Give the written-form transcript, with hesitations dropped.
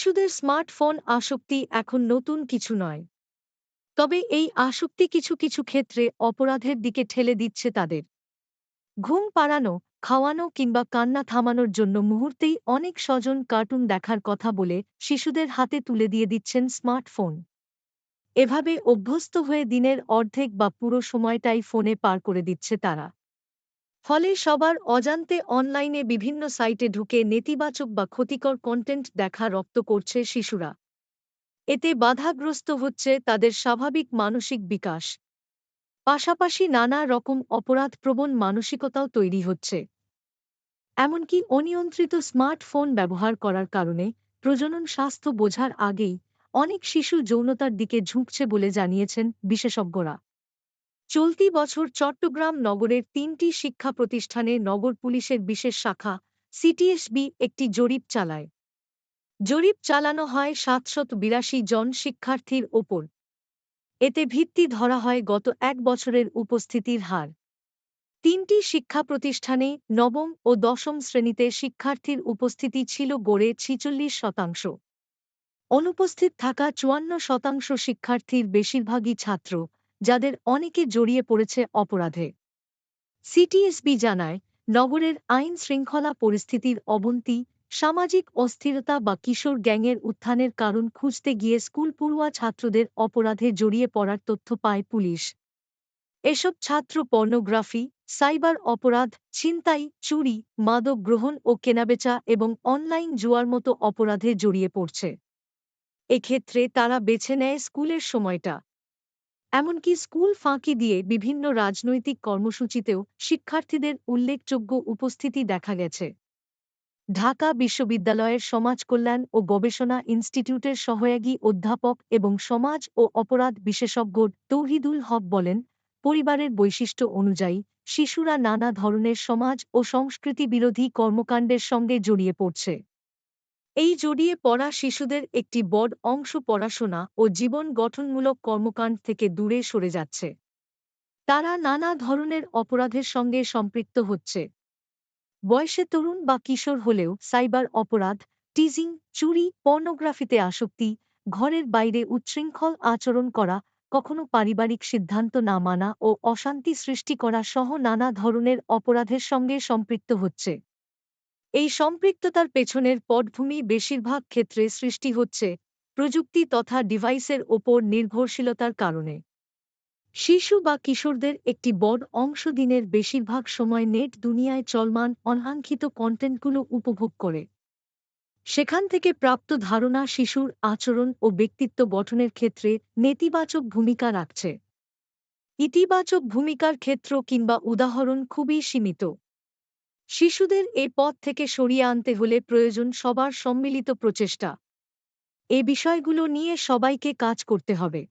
শিশুদের স্মার্টফোন আসক্তি এখন নতুন কিছু নয়। তবে এই আসক্তি কিছু কিছু ক্ষেত্রে অপরাধের দিকে ঠেলে দিচ্ছে তাদের। ঘুম পাড়ানো, খাওয়ানো কিংবা কান্না থামানোর জন্য মুহূর্তেই অনেক স্বজন কার্টুন দেখার কথা বলে শিশুদের হাতে তুলে দিয়ে দিচ্ছেন স্মার্টফোন। এভাবে অভ্যস্ত হয়ে দিনের অর্ধেক বা পুরো সময়টাই ফোনে পার করে দিচ্ছে তারা। ফলে সবার অজান্তে অনলাইনে বিভিন্ন সাইটে ঢুকে নেতিবাচক বা ক্ষতিকর কন্টেন্ট দেখা রপ্ত করছে শিশুরা। এতে বাধাগ্রস্ত হচ্ছে তাদের স্বাভাবিক মানসিক বিকাশ। পাশাপাশি নানা রকম অপরাধপ্রবণ মানসিকতাও তৈরি হচ্ছে। এমনকি অনিয়ন্ত্রিত স্মার্টফোন ব্যবহার করার কারণে প্রজনন স্বাস্থ্য বোঝার আগেই অনেক শিশু যৌনতার দিকে ঝুঁকছে বলে জানিয়েছেন বিশেষজ্ঞরা। চলতি বছর চট্টগ্রাম নগরের ৩টি শিক্ষা প্রতিষ্ঠানে নগর পুলিশের বিশেষ শাখা সিটিএসবি একটি জরিপ চালায়। জরিপ চালানো হয় ৭৮২ জন শিক্ষার্থীর ওপর। এতে ভিত্তি ধরা হয় গত ১ বছরের উপস্থিতির হার। ৩টি শিক্ষা প্রতিষ্ঠানে নবম ও দশম শ্রেণীতে শিক্ষার্থীর উপস্থিতি ছিল গড়ে ৪৬%। অনুপস্থিত থাকা ৫৪% শিক্ষার্থীর বেশিরভাগই ছাত্র, যাদের অনেকে জড়িয়ে পড়েছে অপরাধে। সিটিএসবি জানায়, নগরের আইন শৃঙ্খলা পরিস্থিতির অবনতি, সামাজিক অস্থিরতা বা কিশোর গ্যাংয়ের উত্থানের কারণ খুঁজতে গিয়ে স্কুল পড়ুয়া ছাত্রদের অপরাধে জড়িয়ে পড়ার তথ্য পায় পুলিশ। এসব ছাত্র পর্নোগ্রাফি, সাইবার অপরাধ, ছিনতাই, চুরি, মাদক গ্রহণ ও কেনাবেচা এবং অনলাইন জুয়ার মতো অপরাধে জড়িয়ে পড়ছে। এক্ষেত্রে তারা বেছে নেয় স্কুলের সময়টা। এমনকি স্কুল ফাঁকি দিয়ে বিভিন্ন রাজনৈতিক কর্মসূচিতেও শিক্ষার্থীদের উল্লেখযোগ্য উপস্থিতি দেখা গেছে। ঢাকা বিশ্ববিদ্যালয়ের সমাজকল্যাণ ও গবেষণা ইনস্টিটিউটের সহযোগী অধ্যাপক এবং সমাজ ও অপরাধ বিশেষজ্ঞ তৌহিদুল হক বলেন, পরিবারের বৈশিষ্ট্য অনুযায়ী শিশুরা নানা ধরনের সমাজ ও সংস্কৃতি বিরোধী কর্মকাণ্ডের সঙ্গে জড়িয়ে পড়ছে। এই জড়িয়ে পড়া শিশুদের একটি বড় অংশ পড়াশোনা ও জীবন গঠনমূলক কর্মকাণ্ড থেকে দূরে সরে যাচ্ছে। তারা নানা ধরনের অপরাধের সঙ্গে সম্পৃক্ত হচ্ছে। বয়সে তরুণ বা কিশোর হলেও সাইবার অপরাধ, টিজিং, চুরি, পর্নোগ্রাফিতে আসক্তি, ঘরের বাইরে উচ্ছৃঙ্খল আচরণ করা, কখনো পারিবারিক সিদ্ধান্ত না মানা ও অশান্তি সৃষ্টি করা সহ নানা ধরনের অপরাধের সঙ্গে সম্পৃক্ত হচ্ছে। এই সম্পৃক্ততার পেছনের পটভূমি বেশিরভাগ ক্ষেত্রে সৃষ্টি হচ্ছে প্রযুক্তি তথা ডিভাইসের ওপর নির্ভরশীলতার কারণে। শিশু বা কিশোরদের একটি বড় অংশ দিনের বেশিরভাগ সময় নেট দুনিয়ায় চলমান অনাকাঙ্ক্ষিত কন্টেন্টগুলো উপভোগ করে। সেখান থেকে প্রাপ্ত ধারণা শিশুর আচরণ ও ব্যক্তিত্ব গঠনের ক্ষেত্রে নেতিবাচক ভূমিকা রাখছে। ইতিবাচক ভূমিকার ক্ষেত্র কিংবা উদাহরণ খুবই সীমিত। শিশুদের এই পথ থেকে সরিয়ে আনতে হলে প্রয়োজন সবার সম্মিলিত প্রচেষ্টা। এ বিষয়গুলো নিয়ে সবাইকে কাজ করতে হবে।